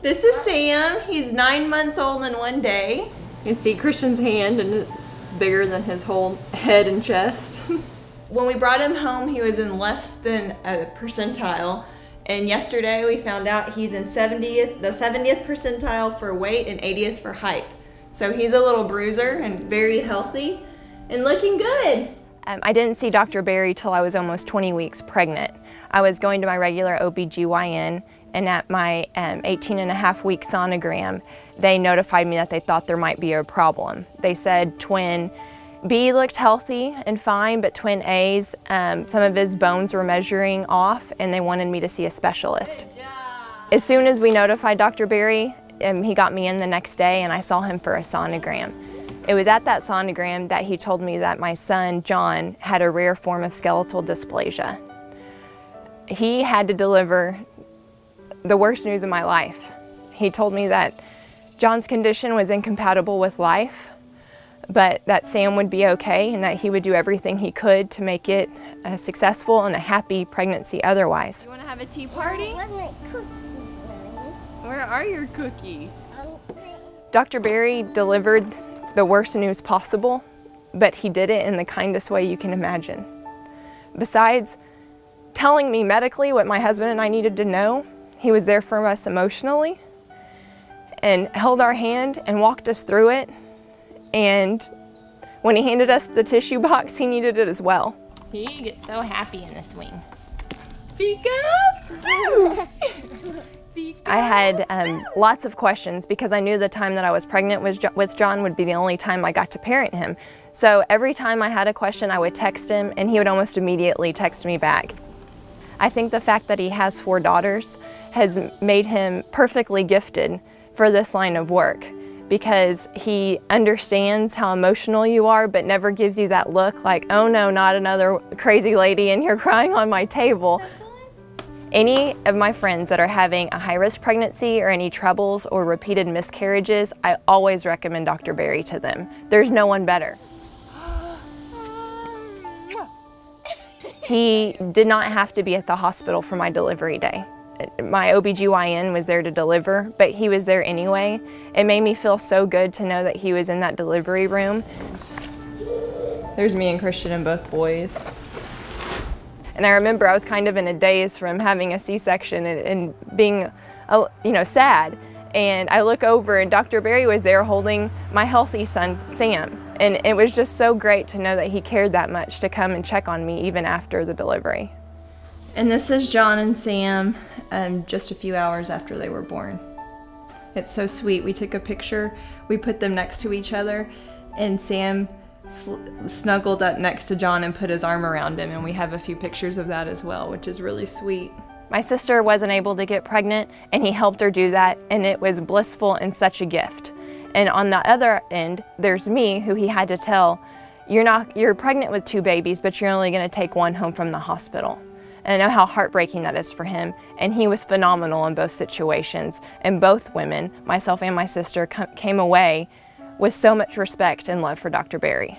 This is Sam. He's 9 months old and 1 day. You can see Christian's hand, and it's bigger than his whole head and chest. When we brought him home, he was in less than a percentile. And yesterday we found out he's in the 70th percentile for weight and 80th for height. So he's a little bruiser and very healthy and looking good. I didn't see Dr. Berry till I was almost 20 weeks pregnant. I was going to my regular OBGYN, and at my 18-and-a-half-week sonogram, they notified me that they thought there might be a problem. They said twin B looked healthy and fine, but twin A's, some of his bones were measuring off, and they wanted me to see a specialist. As soon as we notified Dr. Berry, he got me in the next day, and I saw him for a sonogram. It was at that sonogram that he told me that my son, John, had a rare form of skeletal dysplasia. He had to deliver the worst news of my life. He told me that John's condition was incompatible with life, but that Sam would be okay and that he would do everything he could to make it a successful and a happy pregnancy otherwise. You want to have a tea party? Where are your cookies? Dr. Berry delivered the worst news possible, but he did it in the kindest way you can imagine. Besides telling me medically what my husband and I needed to know, he was there for us emotionally and held our hand and walked us through it. And when he handed us the tissue box, he needed it as well. He gets so happy in the swing. Speak up! I had lots of questions because I knew the time that I was pregnant with John would be the only time I got to parent him. So every time I had a question, I would text him, and he would almost immediately text me back. I think the fact that he has 4 daughters has made him perfectly gifted for this line of work, because he understands how emotional you are, but never gives you that look like, oh no, not another crazy lady in here crying on my table. Any of my friends that are having a high-risk pregnancy or any troubles or repeated miscarriages, I always recommend Dr. Berry to them. There's no one better. He did not have to be at the hospital for my delivery day. My OBGYN was there to deliver, but he was there anyway. It made me feel so good to know that he was in that delivery room. There's me and Christian and both boys. And I remember I was kind of in a daze from having a C-section and being, sad. And I look over and Dr. Berry was there holding my healthy son, Sam. And it was just so great to know that he cared that much to come and check on me even after the delivery. And this is John and Sam just a few hours after they were born. It's so sweet. We took a picture, we put them next to each other, and Sam snuggled up next to John and put his arm around him, and we have a few pictures of that as well, which is really sweet. My sister wasn't able to get pregnant, and he helped her do that, and it was blissful and such a gift. And on the other end, there's me, who he had to tell, you're pregnant with 2 babies, but you're only going to take 1 home from the hospital. And I know how heartbreaking that is for him, and he was phenomenal in both situations. And both women, myself and my sister, came away with so much respect and love for Dr. Berry.